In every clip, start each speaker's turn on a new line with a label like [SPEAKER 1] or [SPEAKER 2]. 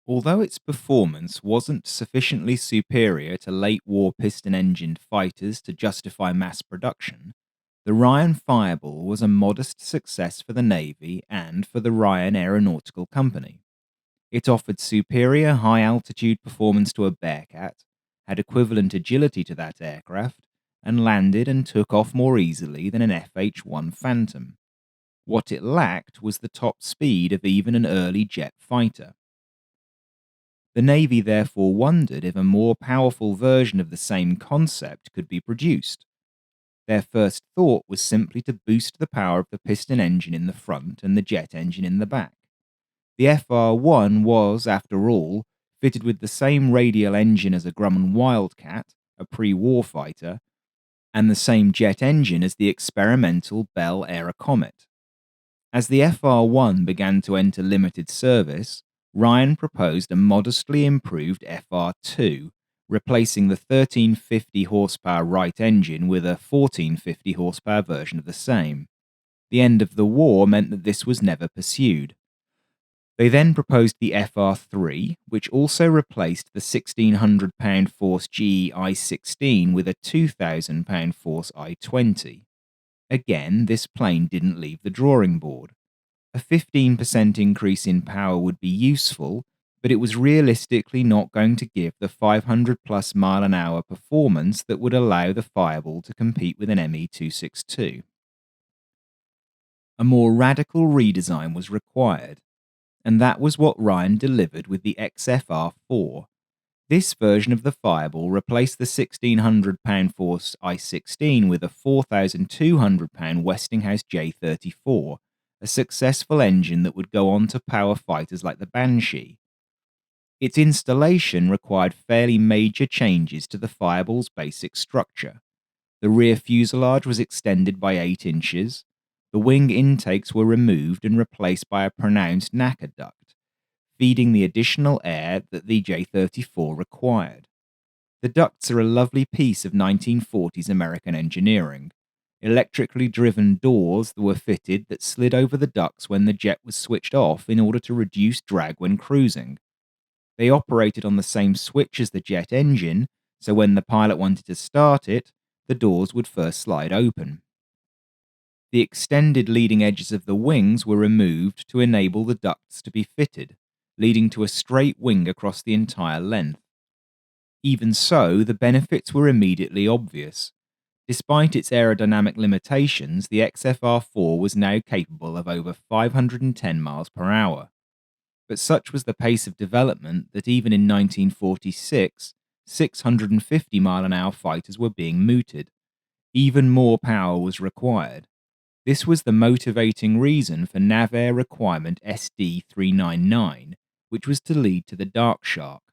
[SPEAKER 1] Although its performance wasn't sufficiently superior to late war piston engined fighters to justify mass production, the Ryan Fireball was a modest success for the Navy and for the Ryan Aeronautical Company. It offered superior high altitude performance to a Bearcat, had equivalent agility to that aircraft, and landed and took off more easily than an FH-1 Phantom. What it lacked was the top speed of even an early jet fighter. The Navy therefore wondered if a more powerful version of the same concept could be produced. Their first thought was simply to boost the power of the piston engine in the front and the jet engine in the back. The FR-1 was, after all, fitted with the same radial engine as a Grumman Wildcat, a pre-war fighter, and the same jet engine as the experimental Bell Aerocomet. As the FR-1 began to enter limited service, Ryan proposed a modestly improved FR-2, replacing the 1350 horsepower Wright engine with a 1450 horsepower version of the same. The end of the war meant that this was never pursued. They then proposed the FR-3, which also replaced the 1,600 pound-force GE I-16 with a 2,000 pound-force I-20. Again, this plane didn't leave the drawing board. A 15% increase in power would be useful, but it was realistically not going to give the 500+ mile an hour performance that would allow the Fireball to compete with an ME-262. A more radical redesign was required, and that was what Ryan delivered with the XF2R-4. This version of the Fireball replaced the 1,600 pound-force I-16 with a 4,200 pound Westinghouse J-34, a successful engine that would go on to power fighters like the Banshee. Its installation required fairly major changes to the Fireball's basic structure. The rear fuselage was extended by 8 inches, the wing intakes were removed and replaced by a pronounced NACA duct, feeding the additional air that the J-34 required. The ducts are a lovely piece of 1940s American engineering. Electrically driven doors that were fitted that slid over the ducts when the jet was switched off in order to reduce drag when cruising. They operated on the same switch as the jet engine, so when the pilot wanted to start it, the doors would first slide open. The extended leading edges of the wings were removed to enable the ducts to be fitted, leading to a straight wing across the entire length. Even so, the benefits were immediately obvious. Despite its aerodynamic limitations, the XFR-4 was now capable of over 510 miles per hour. But such was the pace of development that even in 1946, 650 mile an hour fighters were being mooted. Even more power was required. This was the motivating reason for NavAir requirement SD-399, which was to lead to the Dark Shark.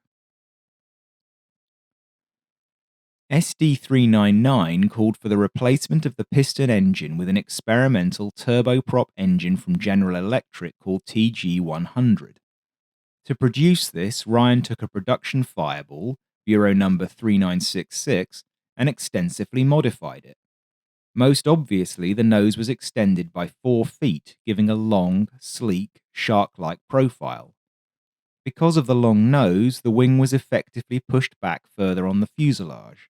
[SPEAKER 1] SD-399 called for the replacement of the piston engine with an experimental turboprop engine from General Electric called TG100. To produce this, Ryan took a production Fireball, Bureau number 3966, and extensively modified it. Most obviously, the nose was extended by 4 feet, giving a long, sleek, shark-like profile. Because of the long nose, the wing was effectively pushed back further on the fuselage.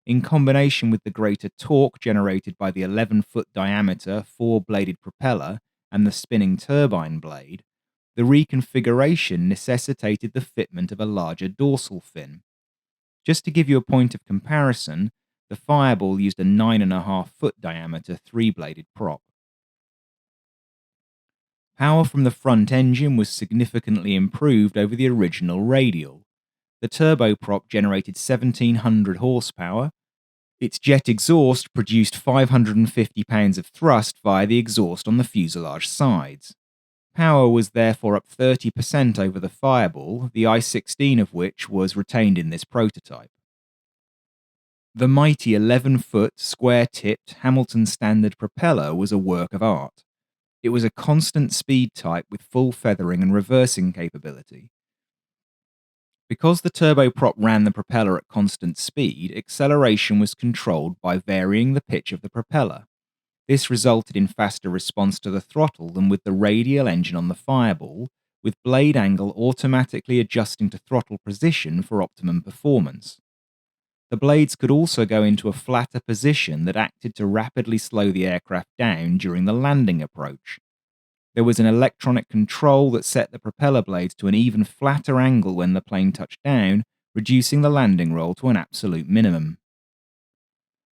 [SPEAKER 1] In combination with the greater torque generated by the 11-foot diameter 4-bladed propeller and the spinning turbine blade, the reconfiguration necessitated the fitment of a larger dorsal fin. Just to give you a point of comparison, the Fireball used a 9.5-foot diameter 3-bladed prop. Power from the front engine was significantly improved over the original radial. The turboprop generated 1,700 horsepower. Its jet exhaust produced 550 pounds of thrust via the exhaust on the fuselage sides. Power was therefore up 30% over the Fireball, the I-16 of which was retained in this prototype. The mighty 11-foot, square-tipped Hamilton Standard propeller was a work of art. It was a constant speed type with full feathering and reversing capability. Because the turboprop ran the propeller at constant speed, acceleration was controlled by varying the pitch of the propeller. This resulted in faster response to the throttle than with the radial engine on the Fireball, with blade angle automatically adjusting to throttle position for optimum performance. The blades could also go into a flatter position that acted to rapidly slow the aircraft down during the landing approach. There was an electronic control that set the propeller blades to an even flatter angle when the plane touched down, reducing the landing roll to an absolute minimum.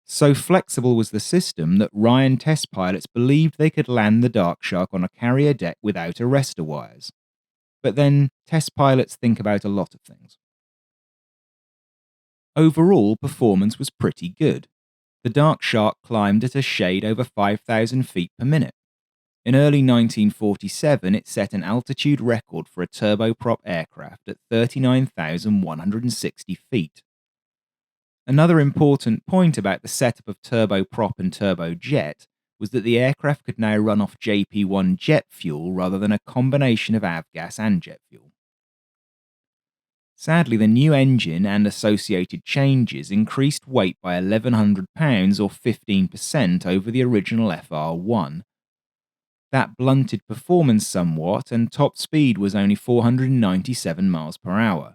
[SPEAKER 1] So flexible was the system that Ryan test pilots believed they could land the Darkshark on a carrier deck without arrestor wires. But then, test pilots think about a lot of things. Overall, performance was pretty good. The Darkshark climbed at a shade over 5,000 feet per minute. In early 1947, it set an altitude record for a turboprop aircraft at 39,160 feet. Another important point about the setup of turboprop and turbojet was that the aircraft could now run off JP1 jet fuel rather than a combination of avgas and jet fuel. Sadly, the new engine and associated changes increased weight by 1,100 pounds or 15% over the original FR1. That blunted performance somewhat, and top speed was only 497 miles per hour.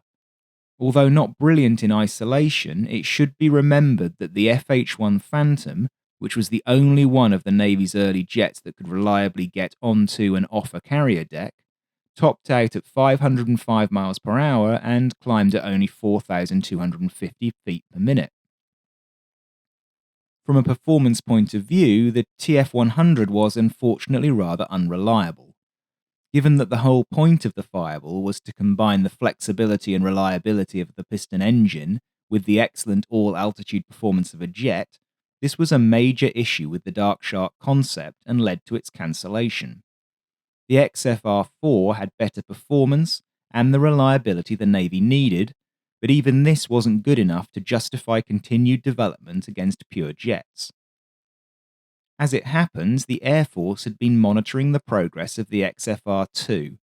[SPEAKER 1] Although not brilliant in isolation, it should be remembered that the FH-1 Phantom, which was the only one of the Navy's early jets that could reliably get onto and off a carrier deck, topped out at 505 miles per hour and climbed at only 4,250 feet per minute. From a performance point of view, the TF-100 was unfortunately rather unreliable. Given that the whole point of the Fireball was to combine the flexibility and reliability of the piston engine with the excellent all-altitude performance of a jet, this was a major issue with the Darkshark concept and led to its cancellation. The XF2R-4 had better performance and the reliability the Navy needed, but even this wasn't good enough to justify continued development against pure jets. As it happens, the Air Force had been monitoring the progress of the XFR-2.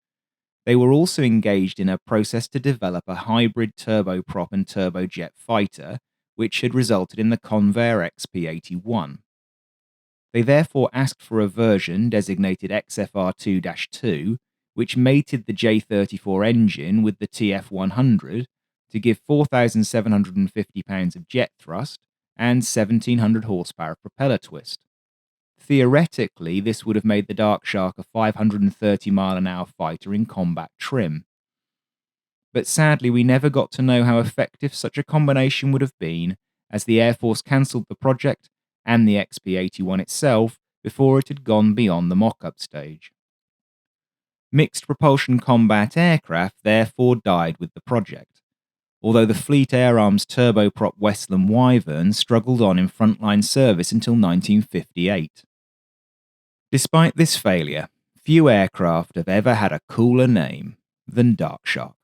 [SPEAKER 1] They were also engaged in a process to develop a hybrid turboprop and turbojet fighter, which had resulted in the Convair XP-81. They therefore asked for a version designated XFR2-2, which mated the J-34 engine with the TF-100 to give 4,750 pounds of jet thrust and 1,700 horsepower of propeller twist. Theoretically, this would have made the Darkshark a 530-mile-an-hour fighter in combat trim. But sadly, we never got to know how effective such a combination would have been, as the Air Force cancelled the project and the XP-81 itself before it had gone beyond the mock-up stage. Mixed propulsion combat aircraft therefore died with the project, although the Fleet Air Arm's turboprop Westland Wyvern struggled on in frontline service until 1958. Despite this failure, few aircraft have ever had a cooler name than Darkshark.